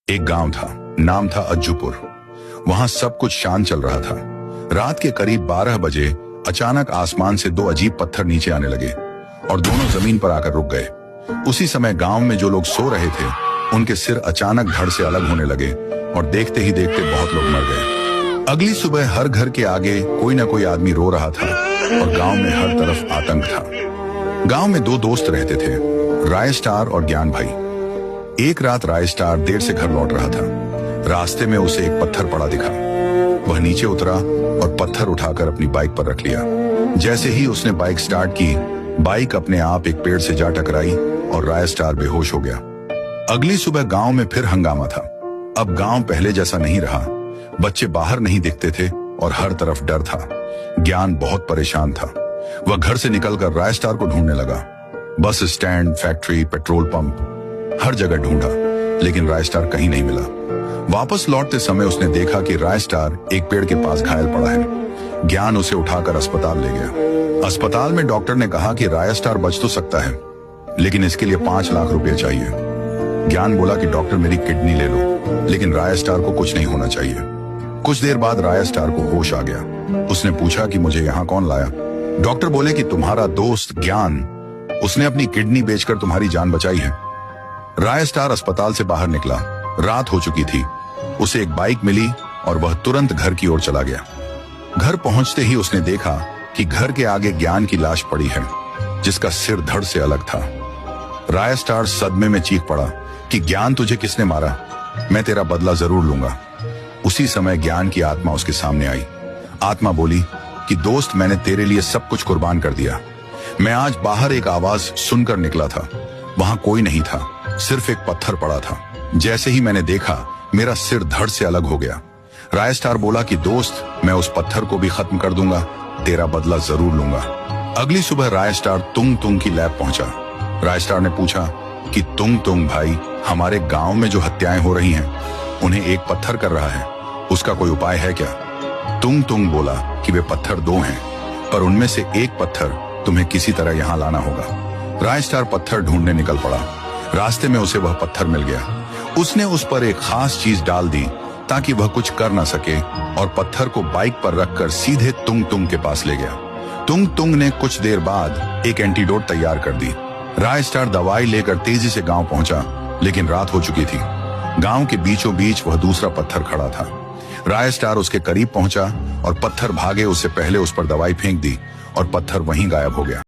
एक गांव था, नाम था अज्जूपुर। वहां सब कुछ शांत चल रहा था। रात के करीब 12 बजे अचानक आसमान से दो अजीब पत्थर नीचे आने लगे और दोनों जमीन पर आकर रुक गए। उसी समय गांव में जो लोग सो रहे थे उनके सिर अचानक धड़ से अलग होने लगे और देखते ही देखते बहुत लोग मर गए। अगली सुबह हर घर के आगे कोई ना कोई आदमी रो रहा था और गांव में हर तरफ आतंक था। गांव में दो दोस्त रहते थे, राय स्टार और ज्ञान भाई। एक रात राय स्टार देर से घर लौट रहा था। रास्ते में उसे एक पत्थर पड़ा दिखा। वह नीचे उतरा और पत्थर उठाकर अपनी बाइक पर रख लिया। जैसे ही उसने बाइक स्टार्ट की, बाइक अपने आप एक पेड़ से जा टकराई और राय स्टार बेहोश हो गया। अगली सुबह गांव में फिर हंगामा था। अब गांव पहले जैसा नहीं रहा। बच्चे बाहर नहीं दिखते थे और हर तरफ डर था। ज्ञान बहुत परेशान था। वह घर से निकलकर राय स्टार को ढूंढने लगा। Bus stand, factory, petrol pump, हर जगह ढूंढा, लेकिन राय स्टार कहीं नहीं मिला। वापस लौटते समय उसने देखा कि राय स्टार एक पेड़ के पास घायल पड़ा है। ज्ञान उसे उठाकर अस्पताल ले गया। अस्पताल में डॉक्टर ने कहा कि राय स्टार बच तो सकता है, लेकिन इसके लिए 5 लाख रुपए चाहिए। ज्ञान बोला कि डॉक्टर मेरी किडनी ले लो, लेकिन राय स्टार को कुछ नहीं होना चाहिए। कुछ देर बाद राय स्टार को होश आ गया। उसने पूछा कि मुझे यहाँ कौन लाया। डॉक्टर बोले कि तुम्हारा दोस्त ज्ञान, उसने अपनी किडनी बेचकर तुम्हारी जान बचाई है। राय स्टार अस्पताल से बाहर निकला। रात हो चुकी थी। उसे एक बाइक मिली और वह तुरंत घर की ओर चला गया। घर पहुंचते ही उसने देखा कि घर के आगे ज्ञान की लाश पड़ी है, जिसका सिर धड़ से अलग था। राय स्टार सदमे में चीख पड़ा कि ज्ञान, तुझे किसने मारा? मैं तेरा बदला जरूर लूंगा। उसी समय ज्ञान की आत्मा उसके सामने आई। आत्मा बोली कि दोस्त, मैंने तेरे लिए सब कुछ कुर्बान कर दिया। मैं आज बाहर एक आवाज सुनकर निकला था। वहां कोई नहीं था, सिर्फ एक पत्थर पड़ा था। जैसे ही मैंने देखा, मेरा सिर धड़ से अलग हो गया। राय स्टार बोला कि दोस्त, मैं उस पत्थर को भी खत्म कर दूंगा, तेरा बदला जरूर लूंगा। अगली सुबह राय स्टार तुंग तुंग की लैब पहुंचा। राय स्टार ने पूछा कि तुंग तुंग भाई, हमारे गांव में जो हत्याएं हो रही हैं, उन्हें एक पत्थर कर रहा है, उसका कोई उपाय है क्या? तुंग तुंग बोला कि वे पत्थर 2 हैं, पर उनमें से एक पत्थर तुम्हें किसी तरह यहाँ लाना होगा। राय स्टार पत्थर ढूंढने निकल पड़ा। रास्ते में उसे वह पत्थर मिल गया। उसने उस पर एक खास चीज डाल दी ताकि वह कुछ कर ना सके और पत्थर को बाइक पर रखकर सीधे तुंग तुंग के पास ले गया। तुंग तुंग ने कुछ देर बाद एक एंटीडोट तैयार कर दी। राय स्टार दवाई लेकर तेजी से गांव पहुंचा, लेकिन रात हो चुकी थी। गांव के बीचों बीच वह दूसरा पत्थर खड़ा था। राय स्टार उसके करीब पहुंचा और पत्थर भागे उससे पहले उस पर दवाई फेंक दी और पत्थर वहीं गायब हो गया।